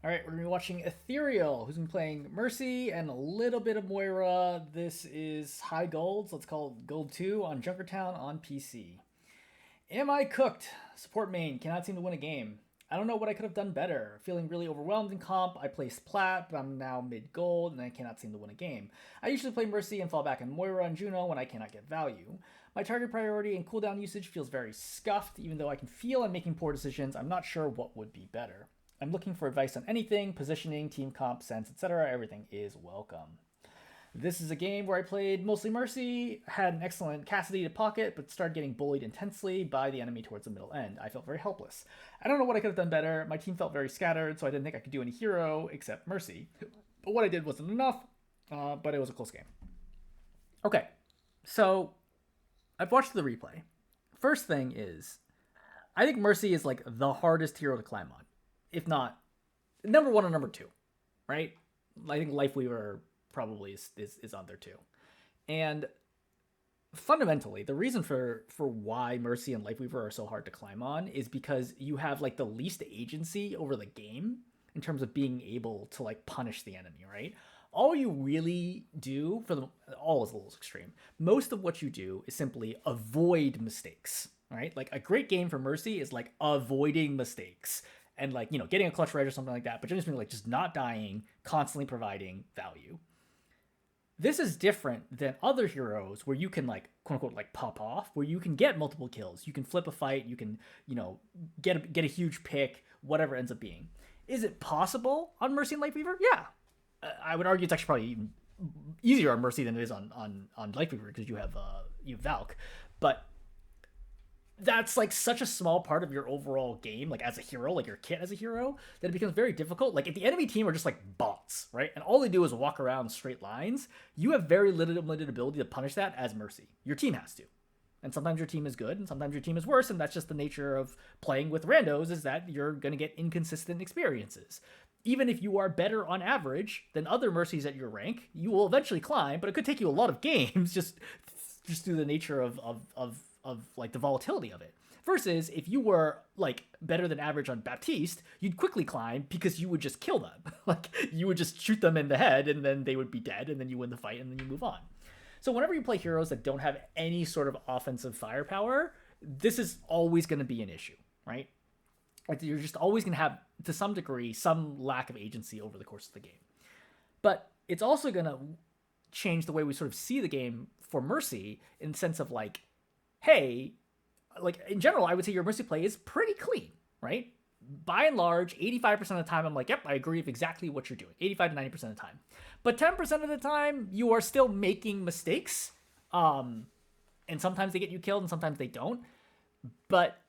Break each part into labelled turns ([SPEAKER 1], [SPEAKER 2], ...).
[SPEAKER 1] All right, we're gonna be watching Ethereal, who's been playing Mercy and a little bit of Moira. This is high gold, so let's call it gold 2 on Junkertown on PC. Am I cooked? Support main, cannot seem to win a game. I don't know what I could have done better. Feeling really overwhelmed in comp. I placed plat, but I'm now mid gold and I cannot seem to win a game. I usually play Mercy and fall back on Moira and Juno when I cannot get value. My target priority and cooldown usage feels very scuffed, even though I can feel I'm making poor decisions. I'm not sure what would be better. I'm looking for advice on anything, positioning, team comp, sense, etc. Everything is welcome. This is a game where I played mostly Mercy, had an excellent Cassidy to pocket, but started getting bullied intensely by the enemy towards the middle end. I felt very helpless. I don't know what I could have done better. My team felt very scattered, so I didn't think I could do any hero except Mercy. But what I did wasn't enough, but it was a close game. Okay, so I've watched the replay. First thing is, I think Mercy is like the hardest hero to climb on, if not number one or number two, right? I think Lifeweaver probably is on there too. And fundamentally, the reason for why Mercy and Lifeweaver are so hard to climb on is because you have like the least agency over the game in terms of being able to like punish the enemy, right? All you really do for the all is a little extreme. Most of what you do is simply avoid mistakes, right? Like a great game for Mercy is like avoiding mistakes and like, you know, getting a clutch right or something like that, but just being like just not dying, constantly providing value. This is different than other heroes where you can like quote unquote like pop off, where you can get multiple kills, you can flip a fight, you can, you know, get a huge pick, whatever it ends up being. Is it possible on Mercy and Lightweaver? Yeah, I would argue it's actually probably even easier on Mercy than it is on Lightweaver because you have Valk, but that's like such a small part of your overall game, like as a hero, like your kit as a hero, that it becomes very difficult. Like if the enemy team are just like bots, right, and all they do is walk around straight lines, you have very limited ability to punish that as Mercy. Your team has to, and sometimes your team is good, and sometimes your team is worse, and that's just the nature of playing with randos. Is that you're gonna get inconsistent experiences. Even if you are better on average than other Mercies at your rank, you will eventually climb, but it could take you a lot of games just through the nature of like the volatility of it. Versus if you were like better than average on Baptiste, you'd quickly climb because you would just kill them. Like you would just shoot them in the head and then they would be dead and then you win the fight and then you move on. So whenever you play heroes that don't have any sort of offensive firepower, this is always going to be an issue, right? Like you're just always going to have to some degree some lack of agency over the course of the game. But it's also going to change the way we sort of see the game for Mercy in the sense of like, hey, like in general, I would say your Mercy play is pretty clean, right? By and large, 85% of the time, I'm like, yep, I agree with exactly what you're doing, 85 to 90% of the time. But 10% of the time, you are still making mistakes. And sometimes they get you killed and sometimes they don't. But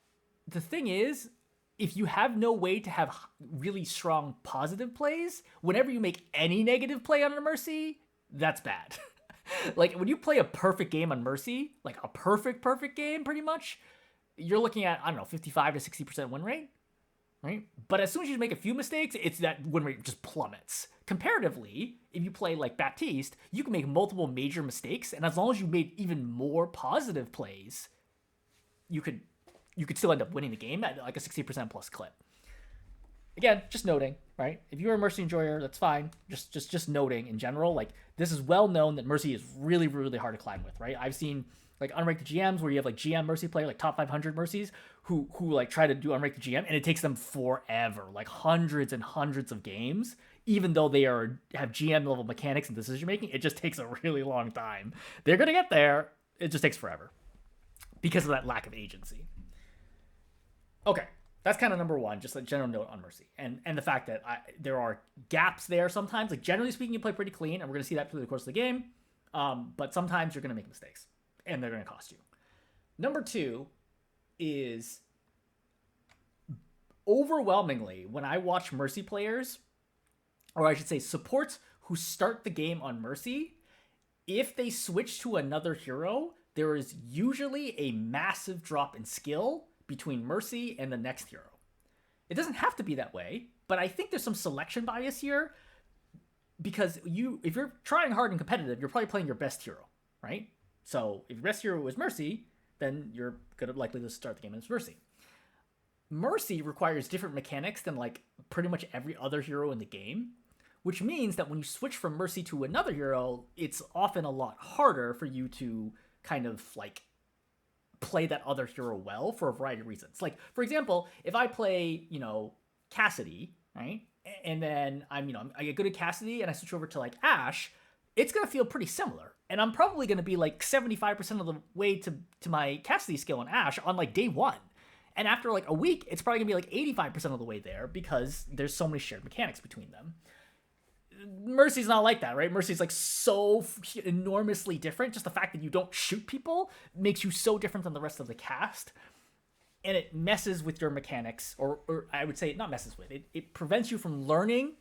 [SPEAKER 1] the thing is, if you have no way to have really strong positive plays, whenever you make any negative play on a Mercy, that's bad. Like when you play a perfect game on Mercy, like a perfect game pretty much, you're looking at, I don't know, 55 to 60% win rate, right? But as soon as you make a few mistakes, it's that win rate just plummets. Comparatively, if you play like Baptiste, you can make multiple major mistakes, and as long as you made even more positive plays, you could still end up winning the game at like a 60% plus clip. Again, just noting, right? If you're a Mercy enjoyer, that's fine. Just noting in general, like this is well known that Mercy is really hard to climb with, right? I've seen like unranked GMs where you have like GM Mercy player, like top 500 Mercies, who like try to do unranked GM, and it takes them forever, like hundreds and hundreds of games, even though they have GM level mechanics and decision making. It just takes a really long time. They're gonna get there. It just takes forever because of that lack of agency. Okay, that's kind of number one, just a general note on Mercy. And the fact that there are gaps there sometimes. Like, generally speaking, you play pretty clean, and we're going to see that through the course of the game. But sometimes you're going to make mistakes, and they're going to cost you. Number two is overwhelmingly, when I watch Mercy players, or I should say supports who start the game on Mercy, if they switch to another hero, there is usually a massive drop in skill between Mercy and the next hero. It doesn't have to be that way, but I think there's some selection bias here because if you're trying hard and competitive, you're probably playing your best hero, right? So if your best hero is Mercy, then you're likely to start the game as Mercy. Mercy requires different mechanics than like pretty much every other hero in the game, which means that when you switch from Mercy to another hero, it's often a lot harder for you to kind of like play that other hero well for a variety of reasons. Like, for example, if I play, Cassidy, right? And then I get good at Cassidy and I switch over to like Ashe, it's going to feel pretty similar. And I'm probably going to be like 75% of the way to my Cassidy skill on Ashe on like day one. And after like a week, it's probably going to be like 85% of the way there because there's so many shared mechanics between them. Mercy's not like that, right? Mercy's like so enormously different. Just the fact that you don't shoot people makes you so different than the rest of the cast. And it messes with your mechanics, or I would say it not messes with. It prevents you from learning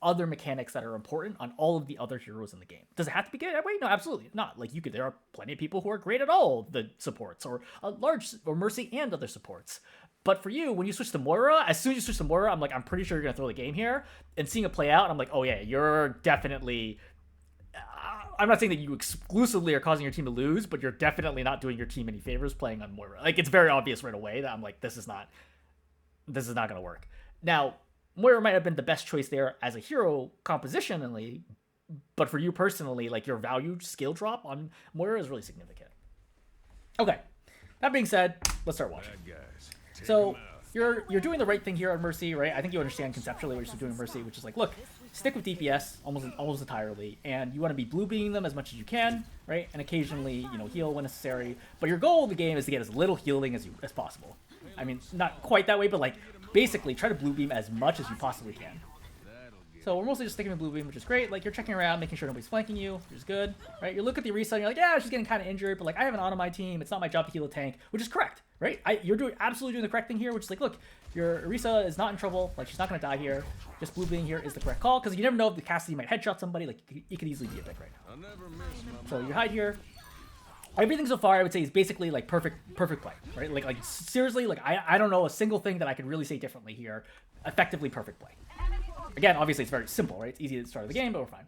[SPEAKER 1] other mechanics that are important on all of the other heroes in the game. Does it have to be good that way? No, absolutely not. Like there are plenty of people who are great at all the supports, or Mercy and other supports. But for you, when you switch to Moira, as soon as you switch to Moira, I'm pretty sure you're gonna throw the game here. And seeing it play out, I'm like, oh yeah, you're definitely. I'm not saying that you exclusively are causing your team to lose, but you're definitely not doing your team any favors playing on Moira. Like it's very obvious right away that I'm like, this is not gonna work. Now, Moira might have been the best choice there as a hero compositionally, but for you personally, like your value skill drop on Moira is really significant. Okay, that being said, let's start watching. So you're doing the right thing here on Mercy, right? I think you understand conceptually what you're doing Mercy, which is like, look, stick with DPS almost entirely, and you want to be blue beaming them as much as you can, right? And occasionally, heal when necessary. But your goal of the game is to get as little healing as possible. I mean, not quite that way, but like basically try to blue beam as much as you possibly can. So we're mostly just sticking with blue beam, which is great. Like you're checking around, making sure nobody's flanking you, which is good, right? You look at the Orisa and you're like, yeah, she's getting kind of injured, but like I have an auto on my team. It's not my job to heal a tank, which is correct, right? You're absolutely doing the correct thing here, which is like, look, your Orisa is not in trouble. Like she's not going to die here. Just blue beaming here is the correct call because you never know if the Cassidy might headshot somebody. Like it could easily be a pick right now. So you hide here. Everything so far, I would say, is basically like perfect play, right? Like seriously, like I don't know a single thing that I could really say differently here. Effectively perfect play. Again, obviously it's very simple, right? It's easy at the start of the game, but we're fine.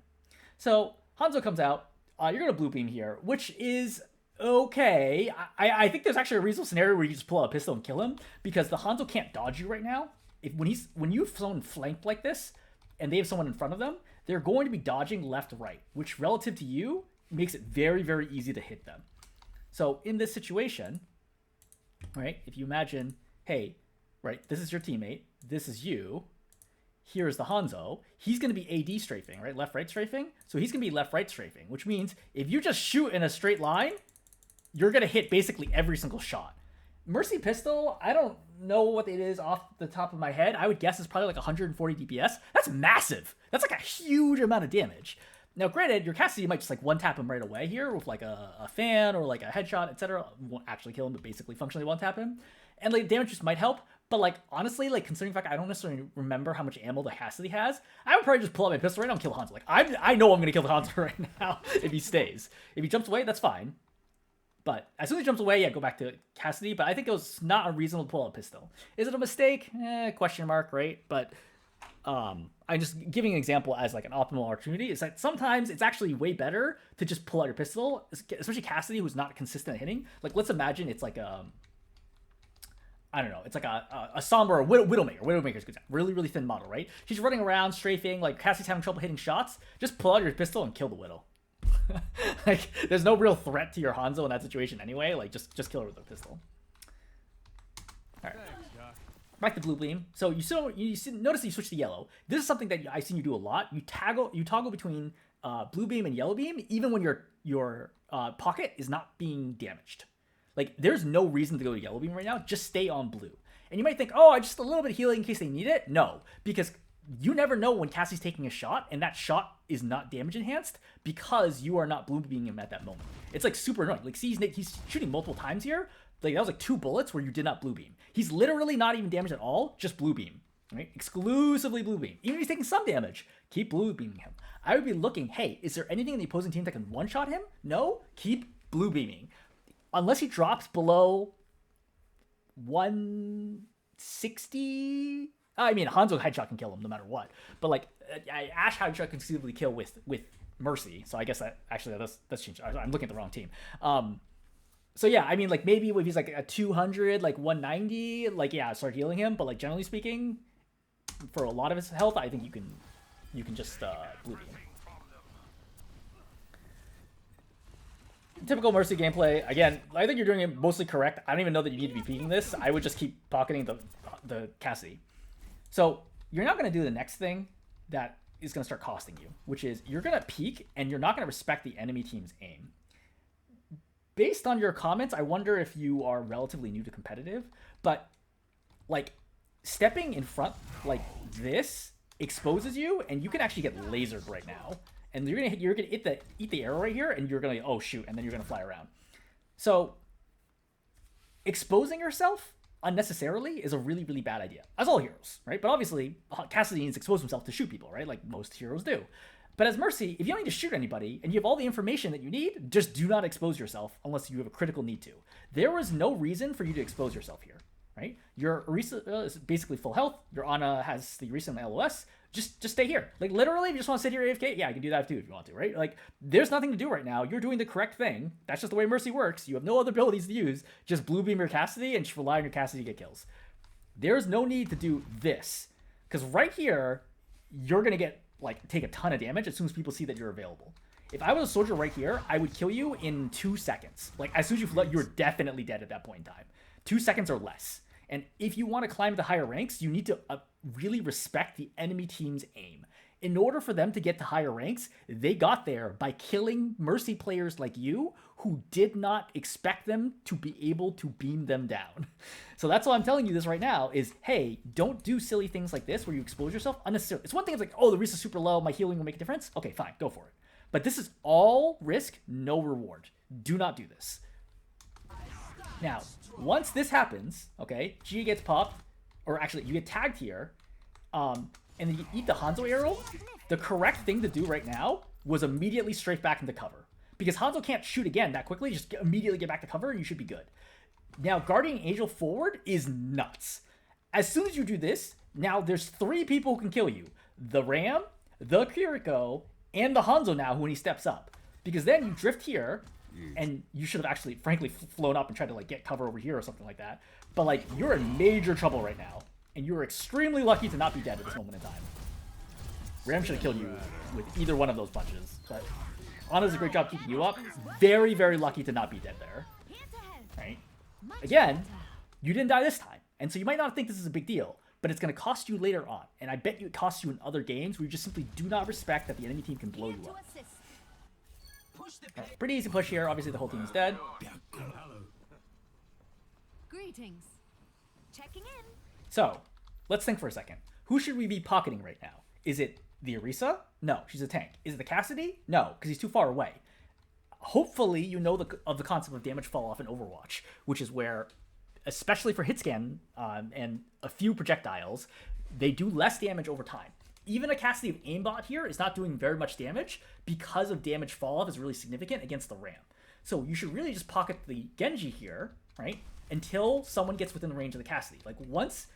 [SPEAKER 1] So Hanzo comes out. You're gonna blue beam here, which is okay. I think there's actually a reasonable scenario where you just pull out a pistol and kill him because the Hanzo can't dodge you right now. When you have someone flanked like this and they have someone in front of them, they're going to be dodging left right, which relative to you makes it very, very easy to hit them. So in this situation, right, if you imagine, hey, right, this is your teammate, this is you, here's the Hanzo, he's going to be AD strafing, right, left-right strafing, so he's going to be left-right strafing, which means if you just shoot in a straight line, you're going to hit basically every single shot. Mercy Pistol, I don't know what it is off the top of my head. I would guess it's probably like 140 DPS. That's massive. That's like a huge amount of damage. Now, granted, your Cassidy might just like one-tap him right away here with like a fan or like a headshot, etc. Won't actually kill him, but basically functionally one-tap him. And like damage just might help. But like honestly, like considering the fact I don't necessarily remember how much ammo the Cassidy has, I would probably just pull out my pistol right now and kill Hanzo. Like I know I'm gonna kill the Hanzo right now if he stays. If he jumps away, that's fine. But as soon as he jumps away, yeah, go back to Cassidy. But I think it was not unreasonable to pull out a pistol. Is it a mistake? Question mark, right? But I'm just giving an example as like an optimal opportunity. Is that sometimes it's actually way better to just pull out your pistol, especially Cassidy, who's not consistent at hitting. Like let's imagine it's like I don't know, it's like a Sombra or a Widowmaker. Widowmaker's good. Really, really thin model, right? She's running around, strafing, like Cassidy's having trouble hitting shots. Just pull out your pistol and kill the Widow. Like, there's no real threat to your Hanzo in that situation anyway. Like, just kill her with a pistol. All right. Back to blue beam. So notice you switch to yellow. This is something that I've seen you do a lot. You toggle between blue beam and yellow beam, even when your pocket is not being damaged. Like, there's no reason to go to yellow beam right now. Just stay on blue. And you might think, oh, just a little bit of healing in case they need it. No, because you never know when Cassie's taking a shot, and that shot is not damage enhanced because you are not blue beaming him at that moment. It's like super annoying. Like, see, he's shooting multiple times here. Like, that was like 2 bullets where you did not blue beam. He's literally not even damaged at all, just blue beam. Right? Exclusively blue beam. Even if he's taking some damage, keep blue beaming him. I would be looking, hey, is there anything in the opposing team that can one-shot him? No? Keep blue beaming. Unless he drops below 160... I mean, Hanzo headshot can kill him no matter what. But, like, Ashe headshot can conceivably kill with Mercy. So I guess that's changed. I'm looking at the wrong team. So yeah, I mean, like maybe if he's like a 200, like 190, like yeah, start healing him. But like generally speaking, for a lot of his health, I think you can just blue beam. Typical Mercy gameplay. Again, I think you're doing it mostly correct. I don't even know that you need to be peeking this. I would just keep pocketing the Cassidy. So you're not going to do the next thing that is going to start costing you, which is you're going to peek and you're not going to respect the enemy team's aim. Based on your comments, I wonder if you are relatively new to competitive, but like stepping in front like this exposes you, and you can actually get lasered right now. And you're gonna eat the arrow right here, and you're gonna oh shoot, and then you're gonna fly around. So exposing yourself unnecessarily is a really, really bad idea. As all heroes, right? But obviously Cassidy needs to expose himself to shoot people, right? Like most heroes do. But as Mercy, if you don't need to shoot anybody and you have all the information that you need, just do not expose yourself unless you have a critical need to. There was no reason for you to expose yourself here, right? Your Orisa is basically full health. Your Ana has the Orisa and the LOS. Just stay here. Like literally, if you just want to sit here AFK, yeah, you can do that too if you want to, right? Like there's nothing to do right now. You're doing the correct thing. That's just the way Mercy works. You have no other abilities to use. Just blue beam your Cassidy and just rely on your Cassidy to get kills. There's no need to do this because right here, you're going to get like take a ton of damage as soon as people see that you're available. If I was a soldier right here, I would kill you in 2 seconds. Like as soon as you're definitely dead at that point in time. 2 seconds or less. And if you want to climb the higher ranks, you need to really respect the enemy team's aim. In order for them to get to higher ranks, they got there by killing Mercy players like you who did not expect them to be able to beam them down. So that's why I'm telling you this right now is, hey, don't do silly things like this where you expose yourself unnecessarily. It's one thing, it's like, oh, the risk is super low, my healing will make a difference. Okay, fine, go for it. But this is all risk, no reward. Do not do this. Now, once this happens, okay, G gets popped, or actually you get tagged here, and then you eat the Hanzo arrow, the correct thing to do right now was immediately strafe back into cover. Because Hanzo can't shoot again that quickly, just immediately get back to cover and you should be good. Now, Guardian Angel forward is nuts. As soon as you do this, now there's 3 people who can kill you. The Ram, the Kiriko, and the Hanzo now when he steps up. Because then you drift here, and you should have actually, frankly, flown up and tried to like get cover over here or something like that. But like, you're in major trouble right now. And you're extremely lucky to not be dead at this moment in time. Ram should have killed you with either one of those punches. But Ana does a great job keeping you up. Very, very lucky to not be dead there. Right? Again, you didn't die this time. And so you might not think this is a big deal. But it's going to cost you later on. And I bet you it costs you in other games where you just simply do not respect that the enemy team can blow you up. Right, pretty easy push here. Obviously, the whole team is dead.
[SPEAKER 2] Greetings. Checking in.
[SPEAKER 1] So, let's think for a second. Who should we be pocketing right now? Is it the Orisa? No, she's a tank. Is it the Cassidy? No, because he's too far away. Hopefully, you know of the concept of damage fall off in Overwatch, which is where, especially for hit scan and a few projectiles, they do less damage over time. Even a Cassidy of aimbot here is not doing very much damage because of damage fall off is really significant against the Ram. So you should really just pocket the Genji here, right? Until someone gets within the range of the Cassidy. Like once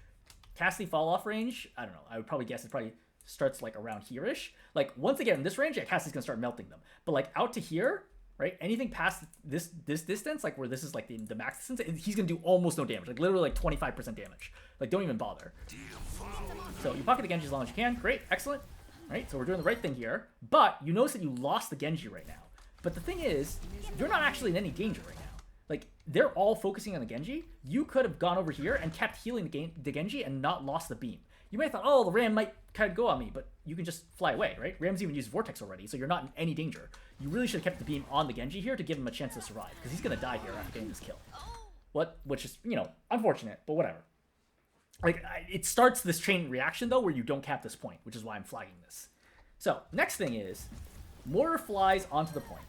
[SPEAKER 1] Cassidy fall off range, I don't know, I would probably guess it probably starts like around here-ish. Like once they get in this range, yeah, Cassidy's gonna start melting them. But like out to here, right? Anything past this distance, like where this is like the max distance, he's gonna do almost no damage. Like literally like 25% damage. Like don't even bother. So you pocket the Genji as long as you can. Great, excellent. Right, so we're doing the right thing here. But you notice that you lost the Genji right now. But the thing is, you're not actually in any danger right now. Like, they're all focusing on the Genji. You could have gone over here and kept healing the Genji and not lost the beam. You might have thought, oh, the Ram might kind of go on me, but you can just fly away, right? Ram's even used Vortex already, so you're not in any danger. You really should have kept the beam on the Genji here to give him a chance to survive, because he's going to die here after getting this kill. Which is, you know, unfortunate, but whatever. Like, it starts this chain reaction, though, where you don't cap this point, which is why I'm flagging this. So, next thing is, Moira flies onto the point.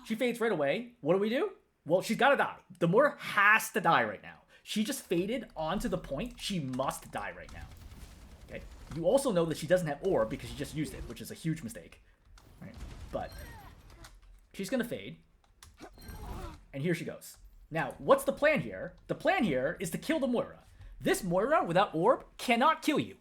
[SPEAKER 1] She fades right away. What do? Well, she's got to die. The Moira has to die right now. She just faded onto the point. She must die right now. Okay. You also know that she doesn't have orb because she just used it, which is a huge mistake. Right? But she's going to fade. And here she goes. Now, what's the plan here? The plan here is to kill the Moira. This Moira without orb cannot kill you.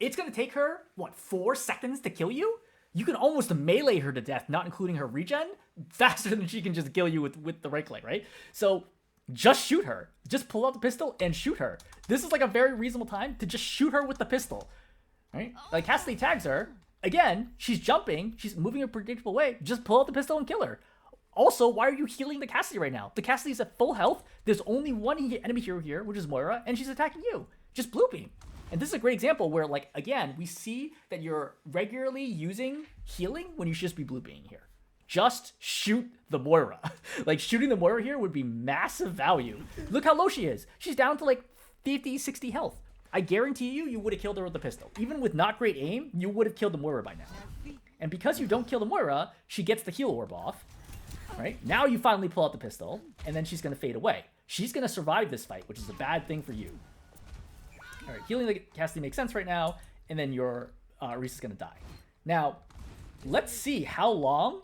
[SPEAKER 1] It's going to take her, what, 4 seconds to kill you? you can almost melee her to death, not including her regen, faster than she can just kill you with the right click, right? So just shoot her. Just pull out the pistol and shoot her. This is like a very reasonable time to just shoot her with the pistol, right? Like Cassidy tags her. Again, she's jumping. She's moving in a predictable way. Just pull out the pistol and kill her. Also, why are you healing the Cassidy right now? The Cassidy's at full health. There's only one enemy hero here, which is Moira, and she's attacking you. Just blue beam. And this is a great example where, like, again, we see that you're regularly using healing when you should just be blue beaming here. Just shoot the Moira. Like, shooting the Moira here would be massive value. Look how low she is. She's down to, like, 50, 60 health. I guarantee you would have killed her with the pistol. Even with not great aim, you would have killed the Moira by now. And because you don't kill the Moira, she gets the heal orb off. Right? Now you finally pull out the pistol, and then she's going to fade away. She's going to survive this fight, which is a bad thing for you. All right, healing the Cassidy makes sense right now, and then your Reese is going to die. Now, let's see how long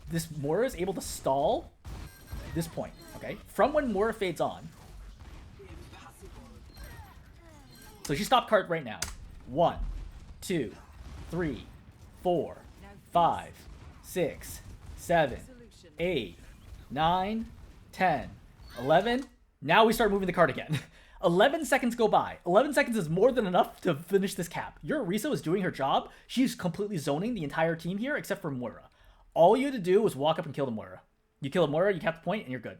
[SPEAKER 1] this Moira is able to stall this point, okay? From when Moira fades on. So she stopped cart right now. 1, 2, 3, 4, 5, 6, 7, 8, 9, 10, 11. Now we start moving the card again. 11 seconds go by. 11 seconds is more than enough to finish this cap. Your Orisa is doing her job. She's completely zoning the entire team here except for Moira. All you had to do was walk up and kill the Moira. You kill the Moira, you cap the point, and you're good.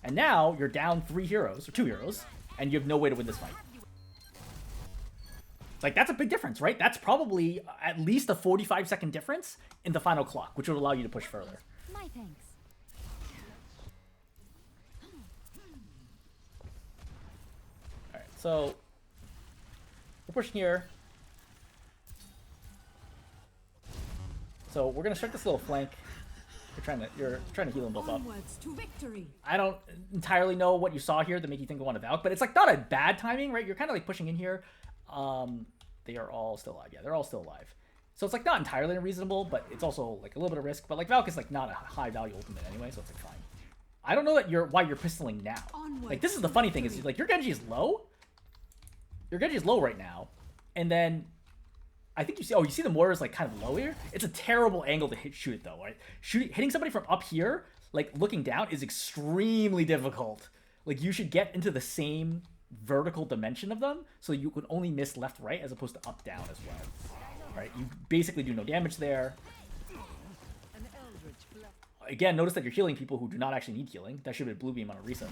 [SPEAKER 1] And now you're down 3 heroes, or 2 heroes, and you have no way to win this fight. Like, that's a big difference, right? That's probably at least a 45-second difference in the final clock, which would allow you to push further.
[SPEAKER 2] My thanks.
[SPEAKER 1] Alright, so we're pushing here. So we're gonna start this little flank. You're trying to heal them both up.
[SPEAKER 2] Onwards to victory.
[SPEAKER 1] I don't entirely know what you saw here to make you think I want to Valk, but it's like not a bad timing, right? You're kind of like pushing in here. They are all still alive. Yeah, they're all still alive. So it's like not entirely unreasonable, but it's also like a little bit of risk. But like Valk is like not a high value ultimate anyway, so it's like fine. I don't know that why you're pistoling now. Like this is the funny thing is like your Genji is low. Your Genji is low right now, and then I think you see the Moira is like kind of low here. It's a terrible angle to shoot it though, right? Hitting somebody from up here, like looking down, is extremely difficult. Like you should get into the same vertical dimension of them, so you could only miss left, right, as opposed to up, down as well. Right? You basically do no damage there. Again, notice that you're healing people who do not actually need healing. That should have been blue beam on a reset.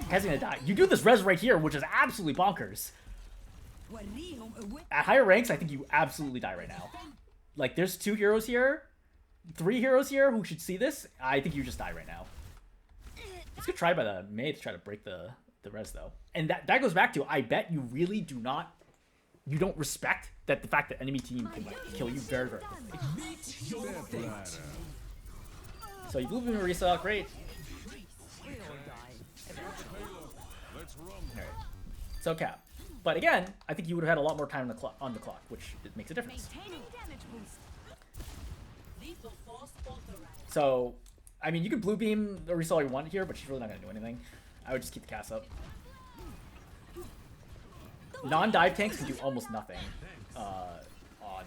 [SPEAKER 1] Has gonna die. You do this res right here, which is absolutely bonkers. At higher ranks, I think you absolutely die right now. Like, there's 2 heroes here, 3 heroes here who should see this. I think you just die right now. It's a good try by the Mei to try to break the res, though. And that goes back to, I bet you really you don't respect that the fact that enemy team can like, kill you very, very quickly. So you blew Marisa, great. Alright. So cap. But again, I think you would have had a lot more time on the clock, which makes a difference. So, I mean, you can blue beam Orisa all you want here, but she's really not going to do anything. I would just keep the cast up. Non-dive tanks can do almost nothing on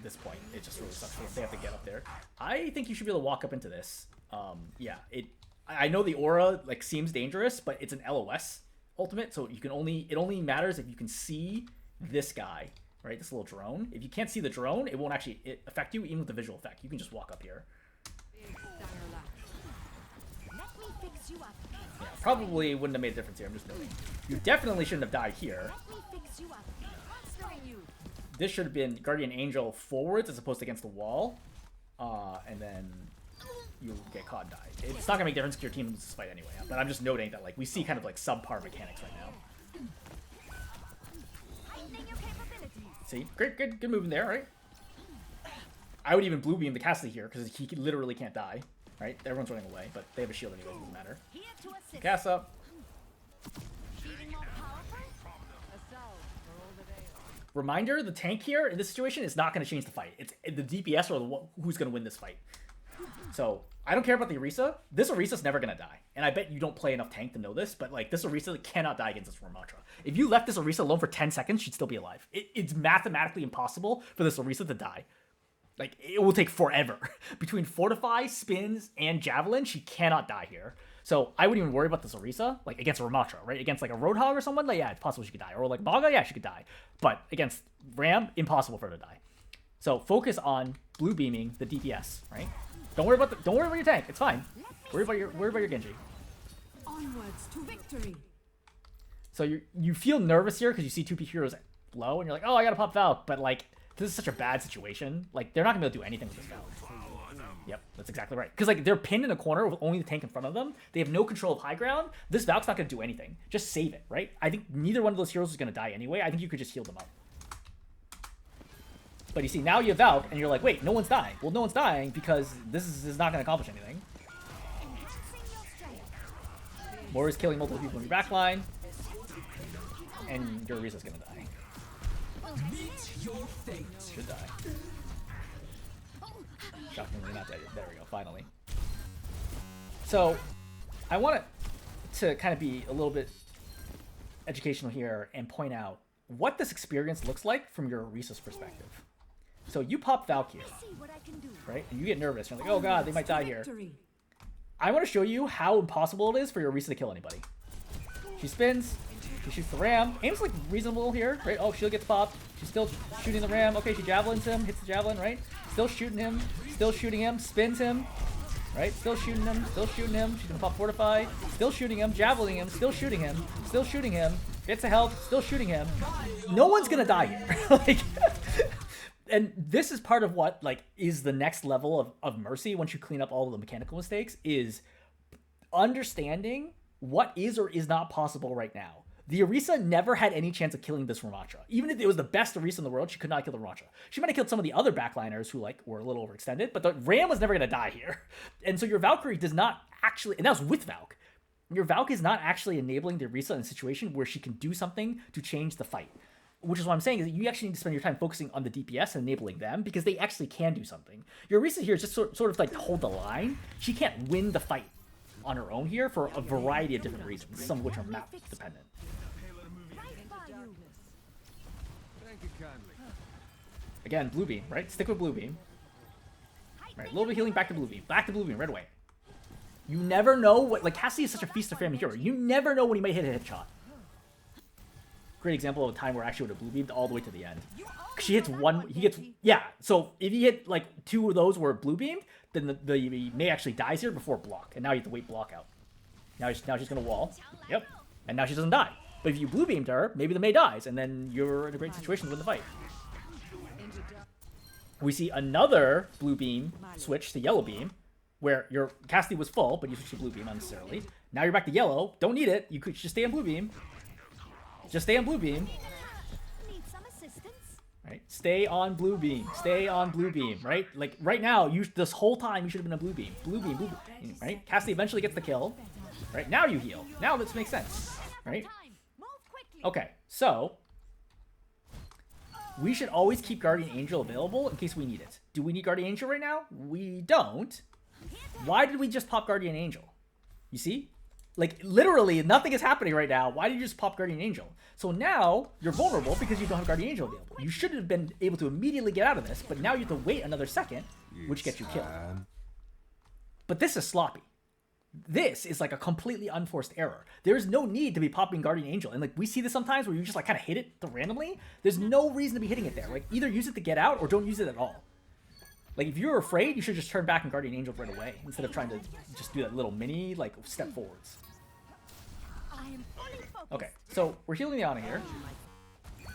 [SPEAKER 1] this point. It just really sucks. They have to get up there. I think you should be able to walk up into this. Yeah, I know the aura like seems dangerous, but it's an LOS ultimate, so it only matters if you can see this guy, right? This little drone. If you can't see the drone, it won't actually affect you, even with the visual effect. You can just walk up here. Yeah, probably wouldn't have made a difference here. I'm just noting. You definitely shouldn't have died here. This should have been Guardian Angel forwards as opposed to against the wall. And then you get caught and die. It's not going to make a difference to your team in this fight anyway. But I'm just noting that like we see kind of like subpar mechanics right now. See? Great, good movement there, right? I would even blue beam the Cassidy here because he literally can't die. Right? Everyone's running away, but they have a shield anyway, it doesn't matter. Cast up. Reminder, the tank here in this situation is not going to change the fight. It's the DPS or who's going to win this fight. So I don't care about the Orisa. This Orisa's never gonna die, and I bet you don't play enough tank to know this. But like this Orisa cannot die against this Ramatra. If you left this Orisa alone for 10 seconds, she'd still be alive. It's mathematically impossible for this Orisa to die. Like it will take forever between Fortify, Spins, and Javelin. She cannot die here. So I wouldn't even worry about this Orisa, like against a Ramatra, right? Against like a Roadhog or someone, like yeah, it's possible she could die. Or like Maga, yeah, she could die. But against Ram, impossible for her to die. So focus on blue beaming the DPS, right? Don't worry about your tank. It's fine. Worry about your Genji.
[SPEAKER 2] Onwards to victory.
[SPEAKER 1] So you feel nervous here because you see 2P heroes low, and you're like, oh, I gotta pop Valk, but like this is such a bad situation. Like they're not gonna be able to do anything with this Valk. Yep, that's exactly right. Because like they're pinned in a corner with only the tank in front of them. They have no control of high ground. This Valk's not gonna do anything. Just save it, right? I think neither one of those heroes is gonna die anyway. I think you could just heal them up. But you see, now you have Valk, and you're like, wait, no one's dying. Well, no one's dying because this is not gonna accomplish anything. Moira's killing multiple people in your backline, and your Orisa's gonna die. Should die. Shockingly not dead. There we go, finally. So, I want to kind of be a little bit educational here and point out what this experience looks like from your Orisa's perspective. So you pop Valk here, right? And you get nervous. You're like, oh god, they might die here. I want to show you how impossible it is for your Orisa to kill anybody. She spins. She shoots the ram. Aim's like reasonable here, right? Oh, shield gets popped. She's still shooting the ram. Okay, she javelins him, hits the javelin, right? Still shooting him, spins him, right? Still shooting him. She's gonna pop Fortify. Still shooting him, javelining him, still shooting him. Gets the health, still shooting him. No one's gonna die here. Like, and this is part of what like is the next level of Mercy once you clean up all of the mechanical mistakes is understanding what is or is not possible right now. The Orisa never had any chance of killing this Ramatra. Even if it was the best Orisa in the world, she could not kill the Ramatra. She might have killed some of the other backliners who like were a little overextended, but the Ram was never going to die here. And so your Valkyrie does not actually, and that was with Valk. Your Valk is not actually enabling the Orisa in a situation where she can do something to change the fight. Which is what I'm saying is that you actually need to spend your time focusing on the DPS and enabling them because they actually can do something. Your Orisa here is just sort of like to hold the line. She can't win the fight on her own here for a variety of different reasons, some of which are map dependent. Again, blue beam, right? Stick with blue beam. Right, a little bit of healing, back to blue beam. Back to blue beam right away. You never know what, like Cassie is such a feast of family hero. You never know when he might hit a headshot. Great example of a time where I actually would have blue beamed all the way to the end. She hits one, he gets, yeah. So if he hit like 2 of those were blue beamed, then the Mei actually dies here before block. And now you have to wait block out. Now she's gonna wall. Yep. And now she doesn't die. But if you blue beamed her, maybe the Mei dies, and then you're in a great situation to win the fight. We see another blue beam switch to yellow beam, where your Cassidy was full, but you switched to blue beam unnecessarily. Now you're back to yellow. Don't need it. You could just stay on blue beam. Just stay on blue beam.
[SPEAKER 2] Need some assistance?
[SPEAKER 1] Right? Stay on blue beam. Stay on blue beam. Right? Like right now, this whole time you should have been on blue beam. Blue beam. Blue beam. Right? Cassidy eventually gets the kill. Right? Now you heal. Now this makes sense. Right? Okay. So we should always keep Guardian Angel available in case we need it. Do we need Guardian Angel right now? We don't. Why did we just pop Guardian Angel? You see? Like, literally, nothing is happening right now. Why did you just pop Guardian Angel? So now, you're vulnerable because you don't have Guardian Angel available. You should have been able to immediately get out of this, but now you have to wait another second, which gets you killed. But this is sloppy. This is like a completely unforced error. There's no need to be popping Guardian Angel. And like, we see this sometimes where you just like kind of hit it randomly. There's no reason to be hitting it there. Like, either use it to get out or don't use it at all. Like, if you're afraid, you should just turn back and Guardian Angel right away instead of trying to just do that little mini, like, step forwards. Okay, so we're healing the Ana here.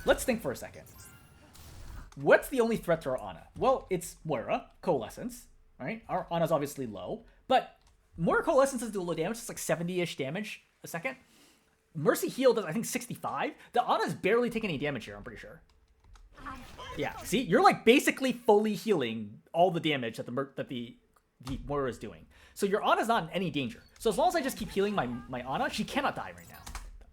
[SPEAKER 1] Let's think for a second. What's the only threat to our Ana? Well, it's Moira, Coalescence, right? Our Ana's obviously low, but Moira Coalescence does do low damage. It's like 70-ish damage a second. Mercy heal does, I think, 65. The Ana's barely taking any damage here, I'm pretty sure. Yeah, see? You're like basically fully healing all the damage that the Moira is doing. So your Ana's not in any danger. So as long as I just keep healing my Ana, she cannot die right now.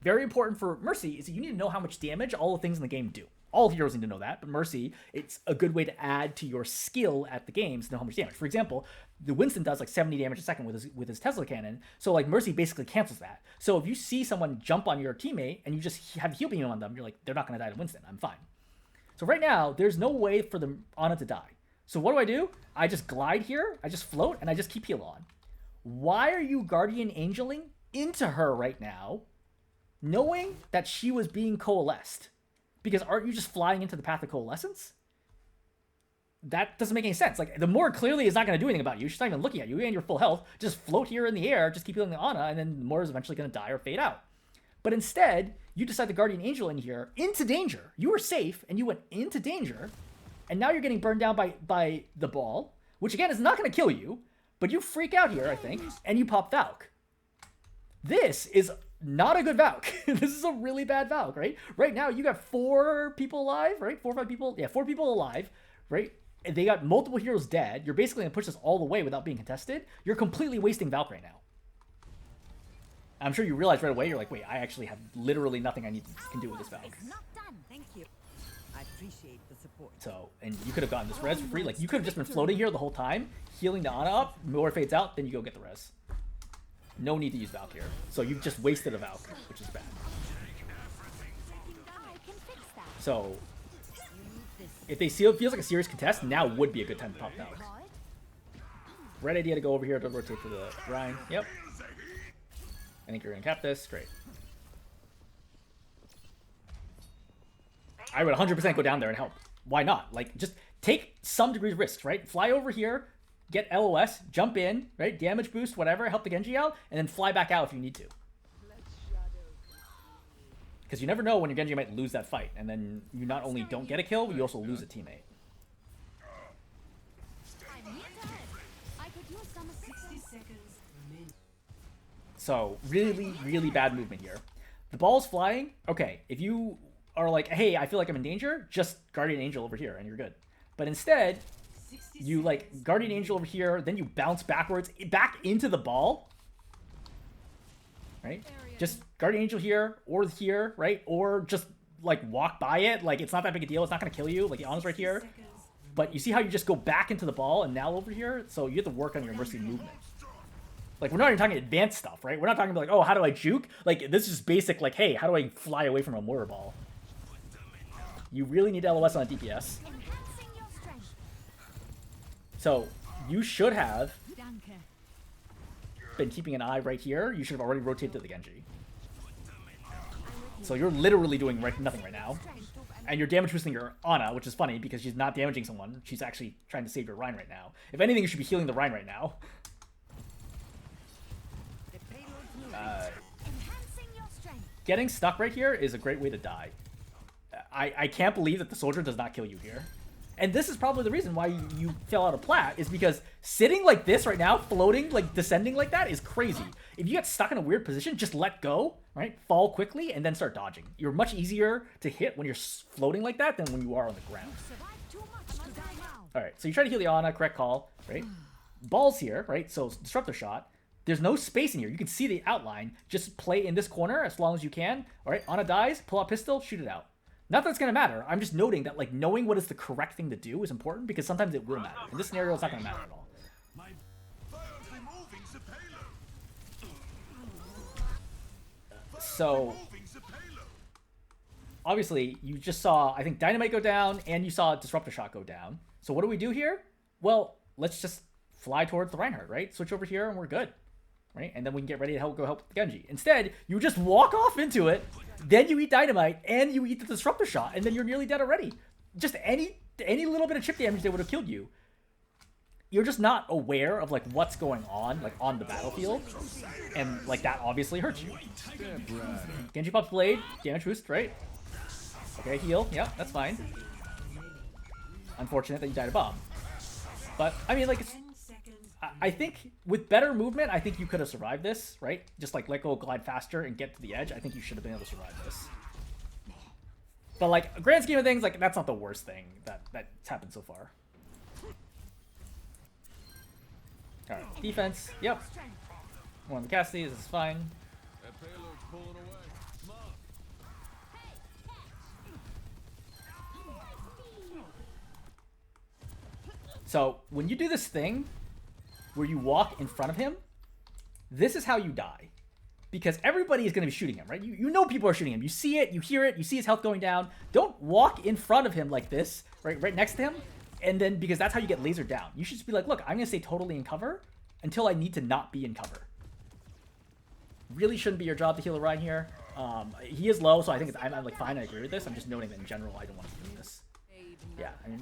[SPEAKER 1] very important for Mercy is that you need to know how much damage all the things in the game do. All heroes need to know that, but Mercy, it's a good way to add to your skill at the games to know how much damage. For example, the Winston does like 70 damage a second with his Tesla cannon, so like Mercy basically cancels that. So if you see someone jump on your teammate and you just have heal beam on them, you're like, they're not going to die to Winston. I'm fine. So right now, there's no way for the Ana to die. So what do? I just glide here, I just float, and I just keep heal on. Why are you Guardian Angeling into her right now, knowing that she was being coalesced? Because aren't you just flying into the path of coalescence? That doesn't make any sense. Like, the Moira clearly is not going to do anything about you. She's not even looking at you, and you're full health. Just float here in the air, just keep healing the Ana, and then Moira's eventually going to die or fade out. But instead, you decide the Guardian Angel in here into danger. You were safe, and you went into danger, and now you're getting burned down by the ball, which again is not going to kill you, but you freak out here, I think, and you pop Valk. This is not a good Valk. This is a really bad Valk, right? Right now, you got 4 people alive, right? 4 or 5 people. Yeah, 4 people alive, right? And they got multiple heroes dead. You're basically going to push this all the way without being contested. You're completely wasting Valk right now. I'm sure you realize right away, you're like, wait, I actually have literally nothing I can do with this Valk.
[SPEAKER 2] It's not done. Thank you.
[SPEAKER 3] I appreciate the support.
[SPEAKER 1] So, and you could have gotten this res for free. Like, you could have just been floating here the whole time, healing the Ana up, Moira fades out, then you go get the res. No need to use Valk here. So you've just wasted a Valk, which is bad.
[SPEAKER 2] I can fix that.
[SPEAKER 1] So, if they see it feels like a serious contest, now would be a good time to pop Valk. Right idea to go over here to rotate for the Rhine. Yep. I think you're going to cap this. Great. I would 100% go down there and help. Why not? Like, just take some degree of risks, right? Fly over here, get LOS, jump in, right? Damage boost, whatever, help the Genji out, and then fly back out if you need to. Because you never know when your Genji might lose that fight, and then you not only don't get a kill, but you also lose a teammate.
[SPEAKER 2] I'm here to help. I could use some 60 seconds.
[SPEAKER 1] So, really, really bad movement here. The ball's flying. Okay, if you are like, hey, I feel like I'm in danger, just Guardian Angel over here, and you're good. But instead, you like Guardian Angel over here, then you bounce backwards, back into the ball. Right? Just Guardian Angel here, right? Or just like walk by it. Like, it's not that big a deal. It's not going to kill you. Like, the Ana's right here. But you see how you just go back into the ball and now over here? So you have to work on your Mercy movement. Like, we're not even talking advanced stuff, right? We're not talking about like, oh, how do I juke? Like, this is just basic, like, hey, how do I fly away from a Moira ball? You really need LOS on a DPS.
[SPEAKER 2] Enhancing your strength.
[SPEAKER 1] So, you should have
[SPEAKER 2] Danke.
[SPEAKER 1] been keeping an eye right here. You should have already rotated to the Genji. So you're literally doing nothing right now. And you're damage boosting your Ana, which is funny because she's not damaging someone. She's actually trying to save your Rhine right now. If anything, you should be healing the Rhine right now.
[SPEAKER 2] Enhancing your strength.
[SPEAKER 1] Getting stuck right here is a great way to die. I can't believe that the soldier does not kill you here. And this is probably the reason why you fell out of plat, is because sitting like this right now, floating, like descending like that is crazy. If you get stuck in a weird position, just let go, right? Fall quickly and then start dodging. You're much easier to hit when you're floating like that than when you are on the ground.
[SPEAKER 2] Survive too much to die now.
[SPEAKER 1] All right, so you try to heal the Ana, correct call, right? Ball's here, right? So disruptor shot. There's no space in here. You can see the outline. Just play in this corner as long as you can. All right, Ana dies, pull out pistol, shoot it out. Not that it's going to matter. I'm just noting that, like, knowing what is the correct thing to do is important because sometimes it will matter. In this scenario, it's not going to matter at all. So, obviously, you just saw, I think, Dynamite go down, and you saw Disruptor Shot go down. So what do we do here? Well, let's just fly towards the Reinhardt, right? Switch over here, and we're good. Right? And then we can get ready to go help the Genji. Instead, you just walk off into it, then you eat Dynamite, and you eat the Disruptor Shot, and then you're nearly dead already. Just any little bit of chip damage, they would have killed you. You're just not aware of, like, what's going on, like, on the battlefield. And, like, that obviously hurts you. Genji pops Blade, damage boost, right? Okay, heal. Yeah, that's fine. Unfortunate that you died a bomb. But, I mean, like, it's... I think with better movement, I think you could have survived this, right? Just like let go, glide faster, and get to the edge. I think you should have been able to survive this. But like, grand scheme of things, like that's not the worst thing that's happened so far. All right, defense. Yep. One of the Cassidy, this is fine. So when you do this thing where you walk in front of him, this is how you die. Because everybody is going to be shooting him, right? You know people are shooting him. You see it, you hear it, you see his health going down. Don't walk in front of him like this, right next to him. And then, because that's how you get lasered down. You should just be like, look, I'm going to stay totally in cover until I need to not be in cover. Really shouldn't be your job to heal Orion here. He is low, so I think I'm like fine. I agree with this. I'm just noting that in general, I don't want to be doing this. Yeah, I mean,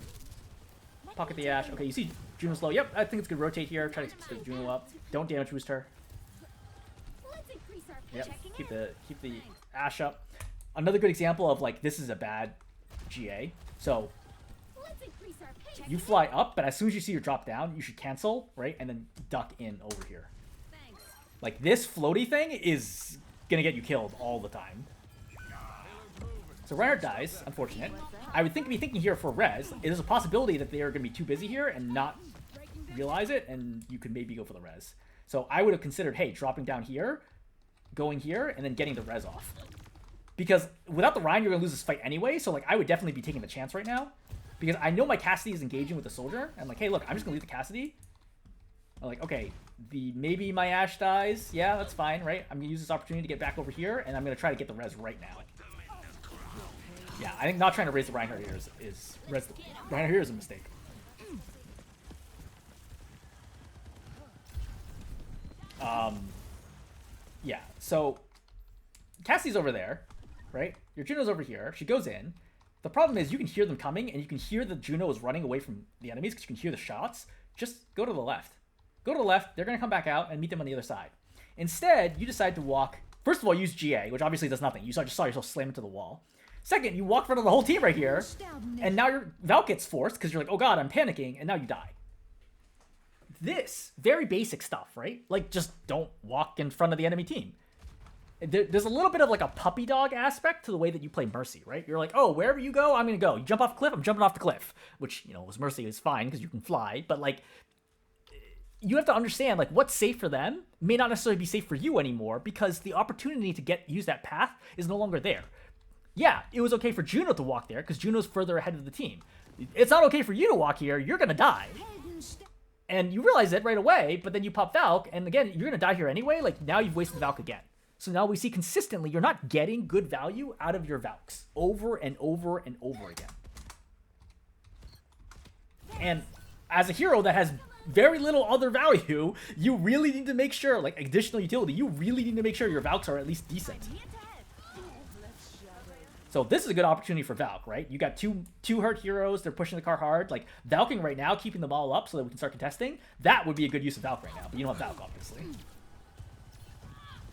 [SPEAKER 1] pocket the Ashe. Okay, you see Juno's low. Yep, I think it's good. Rotate here. Try to keep Juno up. Don't damage boost her. Yep, keep the Ashe up. Another good example of like this is a bad GA. So you fly up, but as soon as you see your drop down, you should cancel, right, and then duck in over here. Like this floaty thing is gonna get you killed all the time. So Reinhardt dies, unfortunate. I would be thinking here for res. It is a possibility that they are gonna be too busy here and not realize it, and you could maybe go for the res. So I would have considered, hey, dropping down here, going here, and then getting the res off. Because without the Ryan, you're going to lose this fight anyway, so like I would definitely be taking the chance right now. Because I know my Cassidy is engaging with the soldier. I'm like, hey, look, I'm just going to leave the Cassidy. I'm like, okay, maybe my Ashe dies. Yeah, that's fine, right? I'm going to use this opportunity to get back over here, and I'm going to try to get the res right now. Yeah, I think not trying to raise the Reinhardt here is Reinhardt here is a mistake. Yeah, so Cassie's over there, right? Your Juno's over here. She goes in. The problem is you can hear them coming, and you can hear that Juno is running away from the enemies because you can hear the shots. Just go to the left. Go to the left. They're going to come back out and meet them on the other side. Instead, you decide to walk. First of all, use GA, which obviously does nothing. You just saw yourself slam into the wall. Second, you walk in front of the whole team right here, and now your Valk gets forced because you're like, oh god, I'm panicking, and now you die. This, very basic stuff, right? Like, just don't walk in front of the enemy team. There's a little bit of like a puppy dog aspect to the way that you play Mercy, right? You're like, oh, wherever you go, I'm going to go. You jump off a cliff, I'm jumping off the cliff. Which, you know, as Mercy is fine because you can fly. But like, you have to understand like what's safe for them may not necessarily be safe for you anymore because the opportunity to use that path is no longer there. Yeah, it was okay for Juno to walk there because Juno's further ahead of the team. It's not okay for you to walk here. You're going to die. And you realize it right away, but then you pop Valk, and again, you're going to die here anyway. Like, now you've wasted Valk again. So now we see consistently you're not getting good value out of your Valks over and over and over again. And as a hero that has very little other value, you really need to make sure, like additional utility, you really need to make sure your Valks are at least decent. So this is a good opportunity for Valk, right? You got two hurt heroes. They're pushing the car hard. Like, Valking right now, keeping them all up so that we can start contesting. That would be a good use of Valk right now. But you don't have Valk, obviously.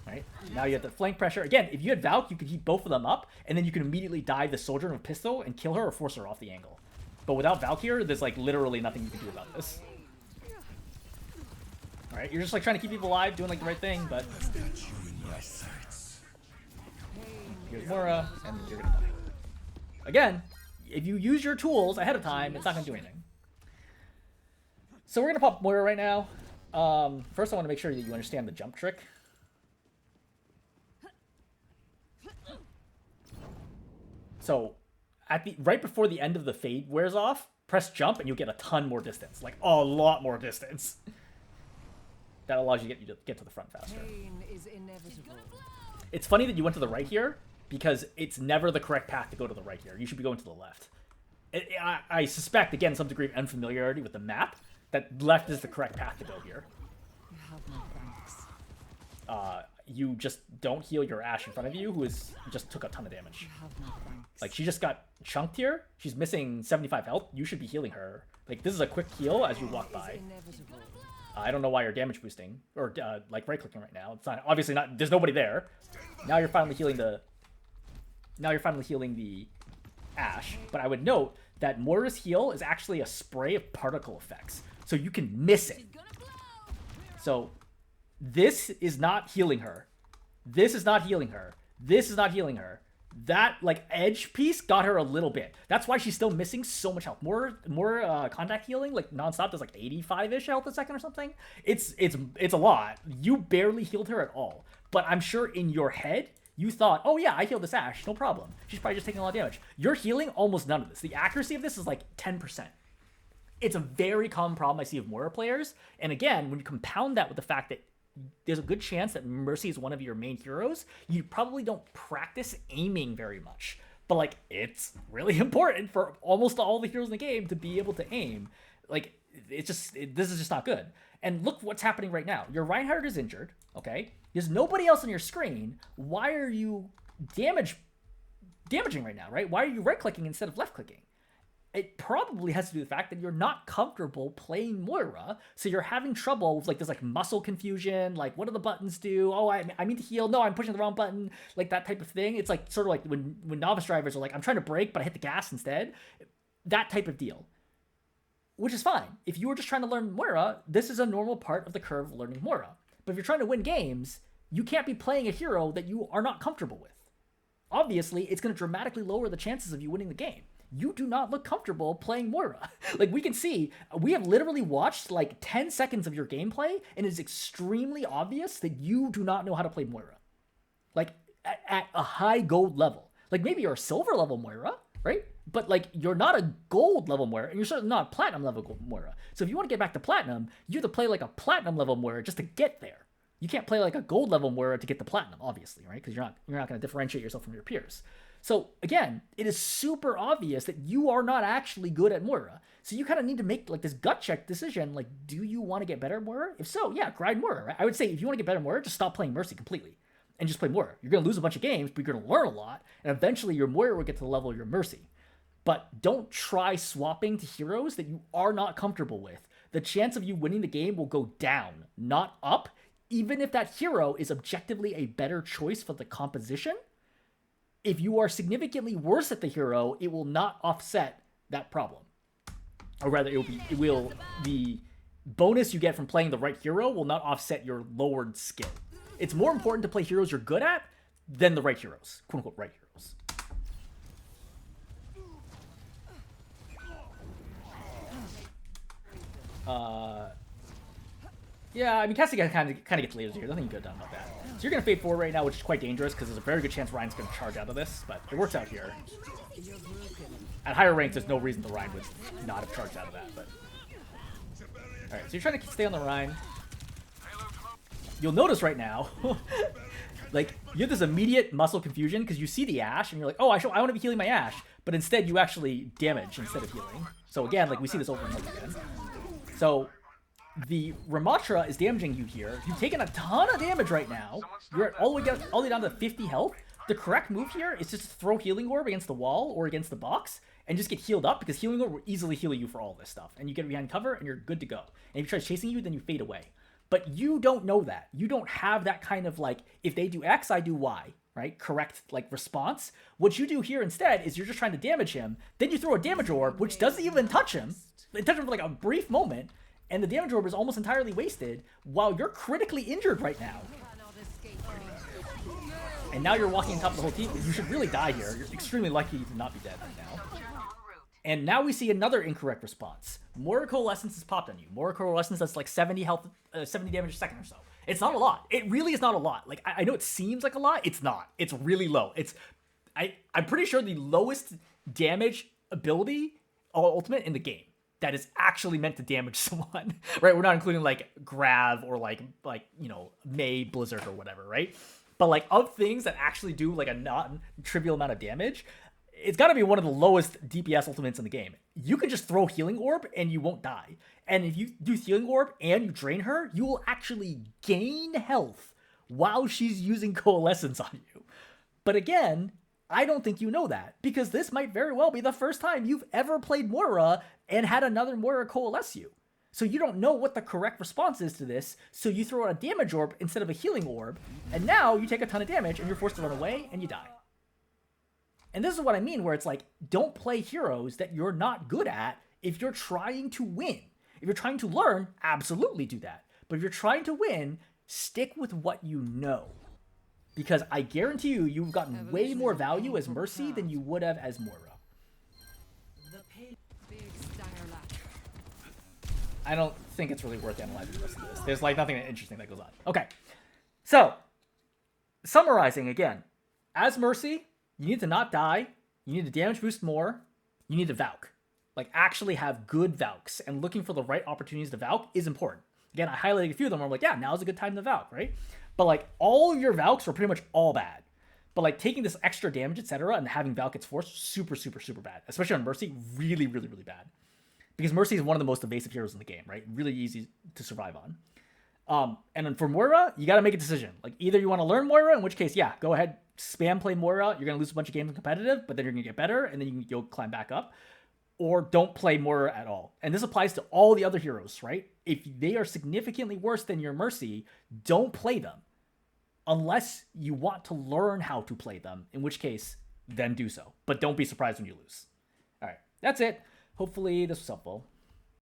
[SPEAKER 1] Right? Now you have the flank pressure. Again, if you had Valk, you could heat both of them up. And then you can immediately dive the soldier with a pistol and kill her or force her off the angle. But without Valk here, there's, like, literally nothing you can do about this. Alright? You're just, like, trying to keep people alive, doing, like, the right thing, but... Here's Moira, and you're gonna die. Again, if you use your tools ahead of time, it's not gonna do anything. So we're gonna pop Moira right now. First I want to make sure that you understand the jump trick. So, right before the end of the fade wears off, press jump and you'll get a ton more distance. Like, a lot more distance. That allows you to get to the front faster.
[SPEAKER 3] Pain is inevitable.
[SPEAKER 1] It's funny that you went to the right here, because it's never the correct path to go to the right here. You should be going to the left. I suspect, again, some degree of unfamiliarity with the map, that left is the correct path to go here.
[SPEAKER 3] You have my thanks.
[SPEAKER 1] You just don't heal your Ashe in front of you, who just took a ton of damage.
[SPEAKER 3] You have my thanks.
[SPEAKER 1] Like, she just got chunked here. She's missing 75 health. You should be healing her. Like, this is a quick heal as you walk by. I don't know why you're damage boosting, or, like, right-clicking right now. It's not, obviously not, there's nobody there. Now you're finally healing the Ashe, but I would note that Moira's heal is actually a spray of particle effects, so you can miss it. So this is not healing her. This is not healing her. This is not healing her. That, like, edge piece got her a little bit. That's why she's still missing so much health. More contact healing, like, nonstop, does like 85-ish health a second or something. It's a lot. You barely healed her at all. But I'm sure in your head, you thought, oh yeah, I healed this Ashe, no problem. She's probably just taking a lot of damage. You're healing almost none of this. The accuracy of this is like 10%. It's a very common problem I see of Moira players. And again, when you compound that with the fact that there's a good chance that Mercy is one of your main heroes, you probably don't practice aiming very much. But, like, it's really important for almost all the heroes in the game to be able to aim. Like, this is just not good. And look what's happening right now. Your Reinhardt is injured, okay? There's nobody else on your screen. Why are you damaging right now, right? Why are you right-clicking instead of left-clicking? It probably has to do with the fact that you're not comfortable playing Moira, so you're having trouble with, like, this, like, muscle confusion, like, what do the buttons do? Oh, I mean to heal. No, I'm pushing the wrong button. Like, that type of thing. It's, like, sort of like when novice drivers are like, I'm trying to brake, but I hit the gas instead. That type of deal. Which is fine. If you were just trying to learn Moira, this is a normal part of the curve of learning Moira. But if you're trying to win games, you can't be playing a hero that you are not comfortable with. Obviously, it's going to dramatically lower the chances of you winning the game. You do not look comfortable playing Moira. Like, we can see, we have literally watched like 10 seconds of your gameplay, and it is extremely obvious that you do not know how to play Moira. Like, at a high gold level. Like, maybe you're a silver level Moira, right? But, like, you're not a gold level Moira, and you're certainly not a platinum level Moira. So if you want to get back to platinum, you have to play like a platinum level Moira just to get there. You can't play like a gold level Moira to get the platinum, obviously, right? Because you're not going to differentiate yourself from your peers. So, again, it is super obvious that you are not actually good at Moira. So you kind of need to make, like, this gut check decision, like, do you want to get better at Moira? If so, yeah, grind Moira, right? I would say if you want to get better at Moira, just stop playing Mercy completely and just play Moira. You're going to lose a bunch of games, but you're going to learn a lot, and eventually your Moira will get to the level of your Mercy. But don't try swapping to heroes that you are not comfortable with. The chance of you winning the game will go down, not up, even if that hero is objectively a better choice for the composition. If you are significantly worse at the hero, it will not offset that problem. Or rather, the bonus you get from playing the right hero will not offset your lowered skill. It's more important to play heroes you're good at than the right heroes. Quote unquote right heroes. Yeah, I mean, Cassie kind of gets lasers here. Nothing you could have done about that. So you're going to fade forward right now, which is quite dangerous because there's a very good chance Ryan's going to charge out of this, but it works out here. At higher ranks, there's no reason the Ryan would not have charged out of that, but... Alright, so you're trying to stay on the Ryan. You'll notice right now, like, you have this immediate muscle confusion because you see the Ashe, and you're like, oh, I want to be healing my Ashe, but instead you actually damage instead of healing. So again, like, we see this over and over again. So... the Ramatra is damaging you here. You've taken a ton of damage right now. You're at all the way down to 50 health. The correct move here is just to throw Healing Orb against the wall or against the box and just get healed up, because Healing Orb will easily heal you for all this stuff. And you get behind cover and you're good to go. And if he tries chasing you, then you fade away. But you don't know that. You don't have that kind of, like, if they do X, I do Y, right? Correct, like, response. What you do here instead is you're just trying to damage him. Then you throw a damage orb, which doesn't even touch him. It touches him for, like, a brief moment. And the damage orb is almost entirely wasted while you're critically injured right now. And now you're walking on top of the whole team. You should really die here. You're extremely lucky to not be dead right now. And now we see another incorrect response. Moira Coalescence is popped on you. Moira Coalescence does like 70 health, 70 damage a second or so. It's not a lot. It really is not a lot. Like, I know it seems like a lot. It's not. It's really low. I'm pretty sure the lowest damage ability ultimate in the game that is actually meant to damage someone, right? We're not including, like, Grav or, like you know, May, Blizzard, or whatever, right? But, like, of things that actually do, like, a non-trivial amount of damage, it's got to be one of the lowest DPS ultimates in the game. You can just throw Healing Orb and you won't die. And if you do Healing Orb and you drain her, you will actually gain health while she's using Coalescence on you. But again, I don't think you know that, because this might very well be the first time you've ever played Moira and had another Moira coalesce you. So you don't know what the correct response is to this, so you throw out a damage orb instead of a healing orb, and now you take a ton of damage and you're forced to run away and you die. And this is what I mean, where it's like, don't play heroes that you're not good at if you're trying to win. If you're trying to learn, absolutely do that. But if you're trying to win, stick with what you know. Because I guarantee you, you've gotten way more value as Mercy than you would have as Moira. I don't think it's really worth analyzing the rest of this. There's, like, nothing interesting that goes on. Okay. So, summarizing again. As Mercy, you need to not die. You need to damage boost more. You need to Valk. Like actually have good Valks, and looking for the right opportunities to Valk is important. Again, I highlighted a few of them where I'm like, yeah, now's a good time to Valk, right? But like all of your Valks were pretty much all bad. But like taking this extra damage, etc., and having Valk its force, super, super, super bad. Especially on Mercy, really, really, really bad. Because Mercy is one of the most evasive heroes in the game, right? Really easy to survive on. And then for Moira, you got to make a decision. Like either you want to learn Moira, in which case, yeah, go ahead, spam play Moira. You're gonna lose a bunch of games in competitive, but then you're gonna get better, and then you'll climb back up. Or don't play Moira at all. And this applies to all the other heroes, right? If they are significantly worse than your Mercy, don't play them. Unless you want to learn how to play them, in which case, then do so. But don't be surprised when you lose. All right, that's it. Hopefully this was helpful.